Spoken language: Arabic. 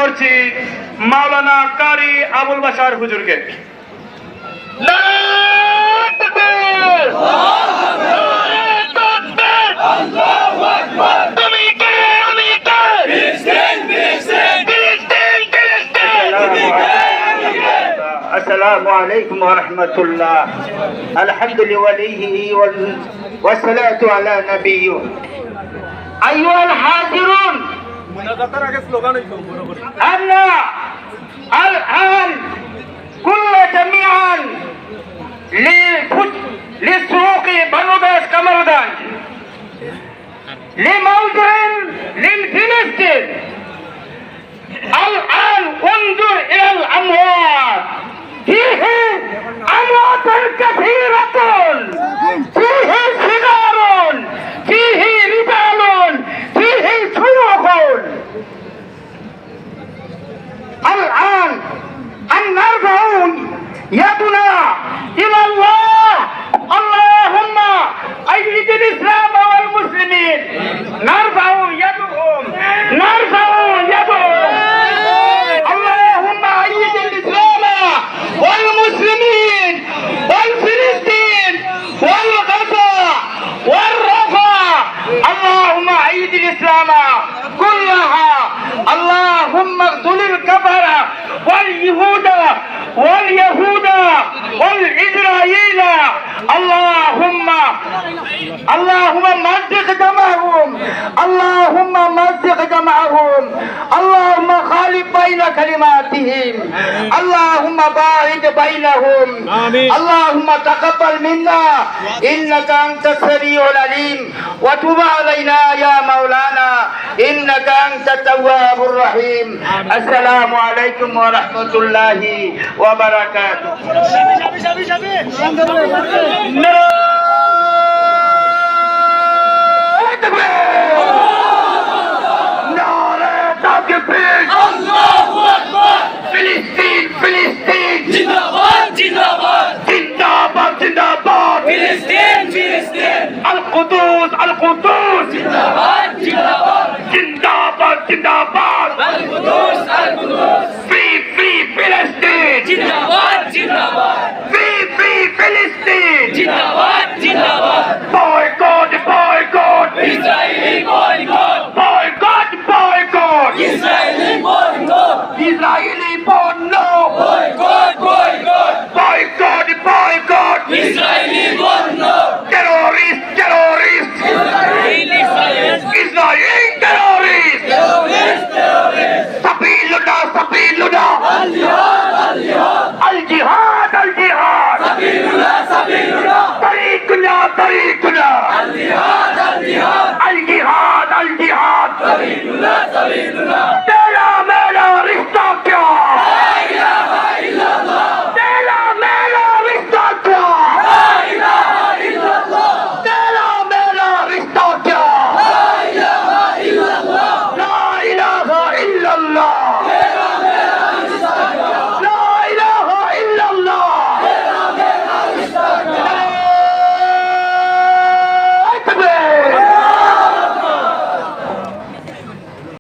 করছি মাওলানা কারি আবুল বাশার হুজুরকে। السلام عليكم ورحمة الله. الحمد لوليه والصلاة على نبيه. أيها الحاضرون، أنا الآن كل جميعا لسوق بنوداس كمردانج لموضع للفلسطين. الآن انظر إلى الأموات، فيه أموات كثيرة، فيه صغار، فيه رجال، فيه شيوخ. الآن أن نرفع يدنا إلى الله. اللهم أيد الإسلام والمسلمين. نرفع يدهم، نرفع يدهم. اللهم أيد الإسلام والمسلمين والفلسطين والغزة والرفع. اللهم أيد الإسلام كلها. اللهم اقتل الكفر واليهود والإسرائيل. اللهم مزق دمهم، اللهم مزق دمهم. اللهم خالف بين كلماتهم، اللهم باعد بينهم. اللهم تقبل منا إنك أنت السميع العليم، وتب علينا يا مولانا إنك أنت التواب الرحيم. السلام عليكم ورحمة الله وبركاته. نعم.